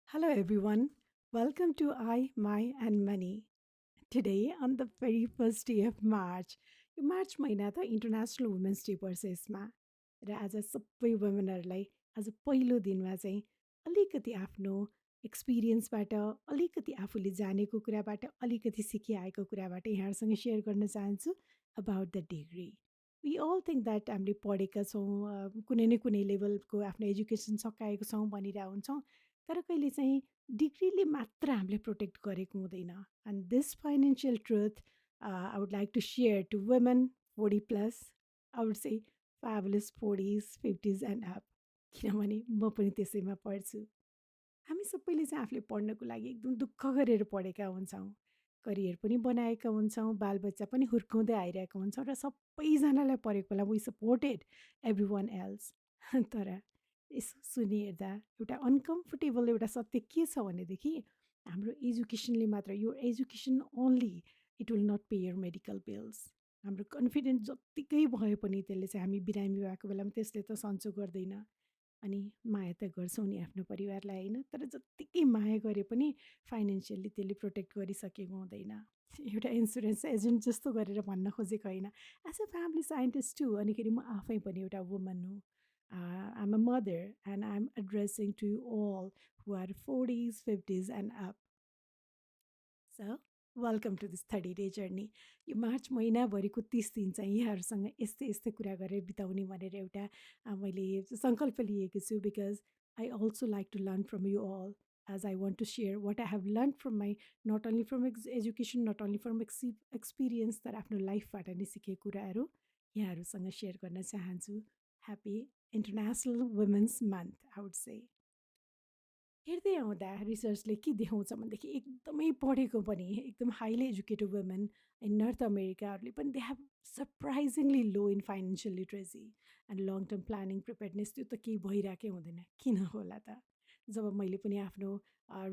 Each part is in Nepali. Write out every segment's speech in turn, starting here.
Hello, everyone. Welcome to I, My, and Money. Today, on the very first day of March, यो मार्च महिना त इन्टरनेसनल वुमेन्स डे पर्छ यसमा र आज सबै वुमेनहरूलाई आज पहिलो दिनमा चाहिँ अलिकति आफ्नो एक्सपिरियन्सबाट अलिकति आफूले जानेको कुराबाट अलिकति सिकिआएको कुराबाट यहाँहरूसँग सेयर गर्न चाहन्छु about the degree we all think that हामीले पढेका छौँ कुनै न कुनै लेभलको आफ्नो एजुकेसन सकाएको छौँ भनिरहेको हुन्छौँ तर कहिले चाहिँ डिग्रीले मात्र हामीले प्रोटेक्ट गरेको हुँदैन and this financial truth I would like to share to women 40 plus, I would say fabulous 40s, 50s and up. किनभने म पनि त्यसैमा पढ्छु। हामी सबैले चाहिँ आफूले पढ्नको लागि एकदम दुःख गरेर पढेका हुन्छौँ। करियर पनि बनाएका हुन्छौँ, बालबच्चा पनि हुर्काउँदै आइरहेका हुन्छौँ र सबैजनालाई परेको बेला we supported every one else. तर यसो सुनिहेर्दा एउटा अनकम्फर्टेबल एउटा सत्य के छ भनेदेखि हाम्रो एजुकेसनले मात्र यो education only it will not pay your medical bills. हाम्रो कन्फिडेन्स जत्तिकै भए पनि त्यसले चाहिँ हामी बिरामी भएको बेलामा त्यसले त सन्चो गर्दैन। अनि माया त गर्छौँ नि आफ्नो परिवारलाई होइन तर जत्तिकै माया गरे पनि फाइनेन्सियल्ली त्यसले प्रोटेक्ट गरिसकेको हुँदैन। एउटा इन्सुरेन्स एजेन्ट जस्तो गरेर भन्न खोजेको होइन। As a family scientist to अनिखेरि म आफै पनि एउटा वुमन हुँ। I'm a mother and I am addressing to all who are 40s 50s and up. So welcome to this 30 day journey. यो मार्च महिनाभरिको 30 दिन चाहिँ यहाँहरूसँग यस्तै यस्तै कुरा गरेर बिताउने भनेर एउटा मैले सङ्कल्प लिएको छु because I also like to learn from you all as I want to share what I have learn from my not only from education not only from experience तर आफ्नो लाइफबाट नै सिकेको कुराहरू यहाँहरूसँग सेयर गर्न चाहन्छु। Happy international women's month I would say. हेर्दै आउँदा रिसर्चले के देखाउँछ भनेदेखि एकदमै पढेको पनि एकदम highly educated women in North अमेरिकाहरूले पनि they have surprisingly low in financial literacy and long term planning preparedness त्यो त केही भइरहेकै हुँदैन किन होला त। जब मैले पनि आफ्नो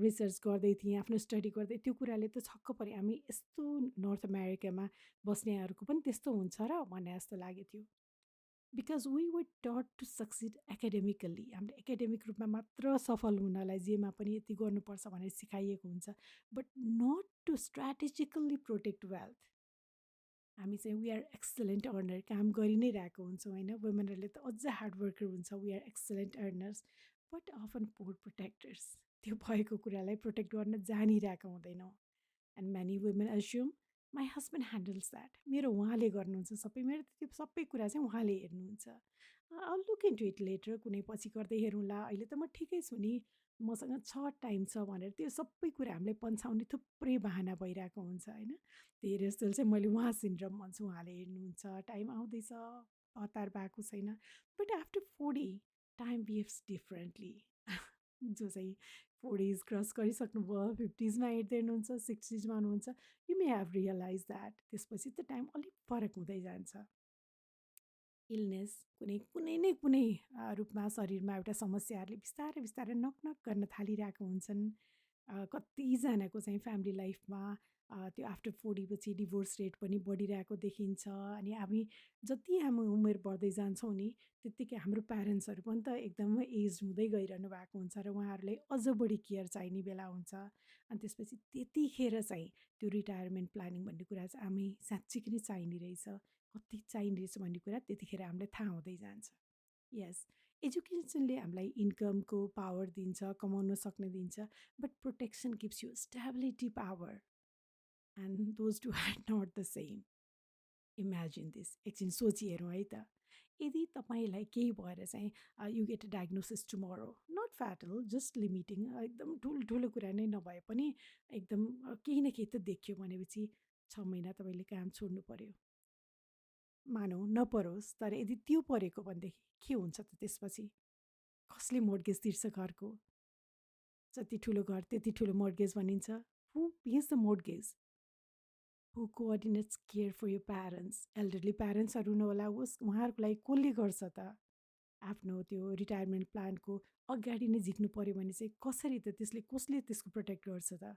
रिसर्च गर्दै थिएँ आफ्नो स्टडी गर्दै त्यो कुराले त छक्क परेँ हामी यस्तो नर्थ अमेरिकामा बस्नेहरूको पनि त्यस्तो हुन्छ र भन्ने जस्तो लागेको थियो। बिकज वी वर टट टु सक्सिड एकाडेमिकल्ली हामीले एकाडेमिक रूपमा मात्र सफल हुनलाई जेमा पनि यति गर्नुपर्छ भनेर सिकाइएको हुन्छ but not to strategically protect wealth. हामी चाहिँ वी आर एक्सलेन्ट अर्नर काम गरि नै रहेको हुन्छौँ होइन वुमेनहरूले त अझ हार्डवर्कर हुन्छ we are excellent earners but often poor protectors त्यो भएको कुरालाई प्रोटेक्ट गर्न जानिरहेको हुँदैनौँ and many women assume my husband handles that मेरो उहाँले गर्नुहुन्छ सबै मेरो त त्यो सबै कुरा चाहिँ उहाँले हेर्नुहुन्छ लुक इन्टु इट लेटर कुनै पछि गर्दै हेरौँला अहिले त म ठिकै छु नि मसँग टाइम छ भनेर त्यो सबै कुरा हामीले पन्छाउने थुप्रै बाहना भइरहेको हुन्छ होइन। धेरै जस्तो चाहिँ मैले उहाँ सिन्ड्रम भन्छु उहाँले हेर्नुहुन्छ टाइम आउँदैछ हतार भएको छैन but after 40 time behaves differently. जो चाहिँ 40s क्रस गरिसक्नुभयो 50sमा हेर्दै हुनुहुन्छ 60sमा हुनुहुन्छ you may have realize that त्यसपछि त टाइम अलिक फरक हुँदै जान्छ। इलनेस कुनै कुनै न कुनै रूपमा शरीरमा एउटा समस्याहरूले बिस्तारै बिस्तारै नक नक गर्न थालिरहेको हुन्छन्। कतिजनाको चाहिँ फ्यामिली लाइफमा त्यो आफ्टर 40 पछि डिभोर्स रेट पनि बढिरहेको देखिन्छ अनि हामी जति हामी उमेर बढ्दै जान्छौँ नि त्यत्तिकै हाम्रो प्यारेन्ट्सहरू पनि त एकदमै एज हुँदै गइरहनु भएको हुन्छ र उहाँहरूलाई अझ बढी केयर चाहिने बेला हुन्छ अनि त्यसपछि त्यतिखेर चाहिँ त्यो रिटायरमेन्ट प्लानिङ भन्ने कुरा चाहिँ हामी साँच्चीकै नै चाहिने रहेछ कति चाहिने रहेछ भन्ने कुरा त्यतिखेर हामीलाई थाहा हुँदै जान्छ। यस एजुकेसनले हामीलाई इन्कमको पावर दिन्छ कमाउन सक्ने दिन्छ but protection gives you stability power and those two are not the same. Imagine this एकछिन सोचिहेरौँ है त यदि तपाईँलाई केही भएर चाहिँ you get a diagnosis tomorrow not fatal just limiting एकदम ठुल्ठुलो कुरा नै नभए पनि एकदम केही न केही त देखियो भनेपछि 6 महिना तपाईँले काम छोड्नु पर्यो मानौँ नपरोस् तर यदि त्यो परेको भनेदेखि के हुन्छ त त्यसपछि कसले मोर्गेज तिर्छ घरको जति ठुलो घर त्यति ठुलो मोर्गेज भनिन्छ who pays the mortgage who coordinates care for your parents elderly प्यारेन्ट्सहरू हुनुहोला उस उहाँहरूको लागि कसले गर्छ त आफ्नो त्यो रिटायरमेन्ट प्लानको अगाडि नै झिक्नु पऱ्यो भने चाहिँ कसरी त त्यसले कसले त्यसको प्रोटेक्ट गर्छ त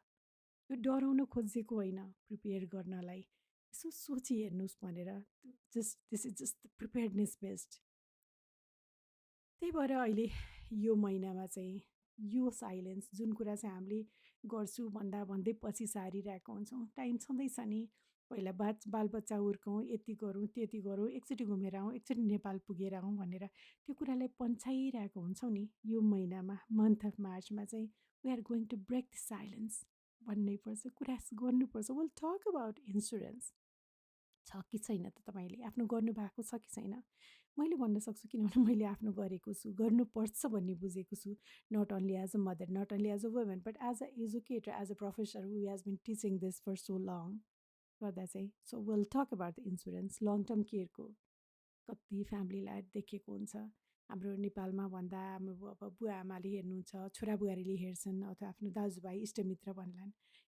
यो डराउन खोजेको होइन प्रिपेयर गर्नलाई यसो सोची हेर्नुहोस् भनेर just this is just preparedness best. त्यही भएर अहिले यो महिनामा चाहिँ यो साइलेन्स जुन कुरा चाहिँ हामीले गर्छु भन्दा भन्दै पछि सारिरहेको हुन्छौँ। टाइम छँदैछ नि, पहिला बालबच्चा हुर्कौँ, यति गरौँ, त्यति गरौँ, एकचोटि घुमेर आउँ, एकचोटि नेपाल पुगेर आउँ भनेर त्यो कुरालाई पन्छाइरहेको हुन्छौँ नि, यो महिनामा, मन्थ अफ मार्चमा चाहिँ we are going to break the silence भन्नै पर्छ, कुरा गर्नुपर्छ। Will talk about insurance. छ कि छैन त तपाईँले आफ्नो गर्नुभएको छ कि छैन? मैले भन्न सक्छु किनभने मैले आफ्नो गरेको छु, गर्नुपर्छ भन्ने बुझेको छु। Not only as a mother, not only as a woman, but as a educator, as a professor who has been teaching this for so long गर्दा चाहिँ। So will talk about the insurance long term केयरको कति फ्यामिलीलाई देखेको हुन्छ। हाम्रो नेपालमा भन्दा हाम्रो अब बुवा आमाले हेर्नुहुन्छ, छोरा बुहारीले हेर्छन् अथवा आफ्नो दाजुभाइ इष्टमित्र भन्लान्।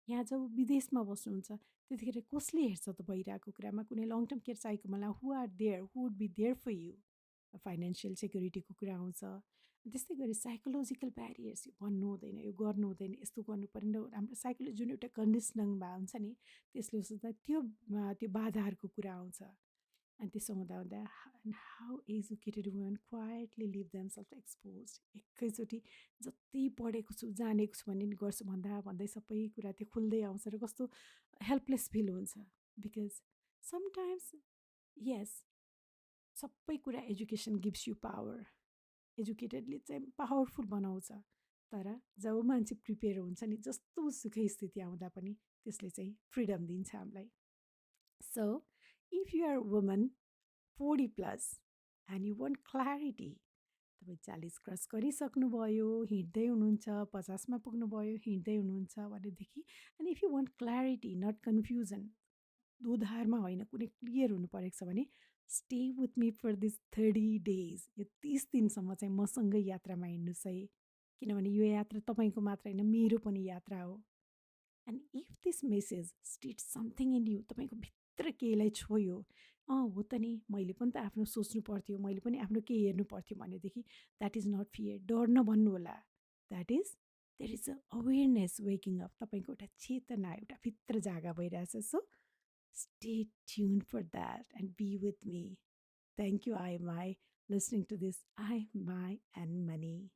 यहाँ जब विदेशमा बस्नुहुन्छ त्यतिखेर कसले हेर्छ त भइरहेको कुरामा? कुनै लङ टर्म केयर चाहिएको मलाई who are there, who would be there for you? Financial सेक्युरिटीको कुरा आउँछ। त्यस्तै गरी साइकोलोजिकल ब्यारियर्स, यो भन्नु हुँदैन, यो गर्नु हुँदैन, यस्तो गर्नु परेन। हाम्रो साइकोलोजी जुन एउटा कन्डिसनिङ हुन्छ नि, त्यसले गर्दा त्यो बाधाहरूको कुरा आउँछ। अनि त्यसो हुँदा हुँदा and how educated women quietly leave themselves expose. एकैचोटि जति पढेको छु जानेको छु भन्ने गर्छु भन्दा भन्दै सबै कुरा त्यो खुल्दै आउँछ र कस्तो हेल्पलेस फिल हुन्छ। बिकज समटाइम्स यस, सबै कुरा एजुकेसन गिभ्स यु पावर, एजुकेटेडले चाहिँ पावरफुल बनाउँछ। तर जब मान्छे प्रिपेयर हुन्छ नि, जस्तो सुकै स्थिति आउँदा पनि त्यसले चाहिँ फ्रिडम दिन्छ हामीलाई। So if you are woman 40 plus and you want clarity, तपाईँ 40 क्रस गरिसक्नुभयो, हिँड्दै हुनुहुन्छ, 50मा पुग्नुभयो, हिँड्दै हुनुहुन्छ भनेदेखि, and if you want clarity not confusion, दोधारमा होइन, कुनै क्लियर हुनु परेको छ भने stay with me for this 30 days. यो 30 दिनसम्म चाहिँ मसँगै यात्रामा हिँड्नुहोस् है, किनभने यो यात्रा तपाईँको मात्र होइन, मेरो पनि यात्रा हो। And if this message state something in you, तपाईँको भित्र केहीलाई छोयो, हो त नि, मैले पनि त आफ्नो सोच्नु पर्थ्यो, मैले पनि आफ्नो केही हेर्नु पर्थ्यो भनेदेखि द्याट इज नट फियर, डर नभन्नु होला। That is there is a awareness waking up, तपाईँको एउटा चेतना, एउटा भित्र जागा भइरहेछ। So stay tuned for that and be with me. Thank you, I, my, listening to this I, my, and money.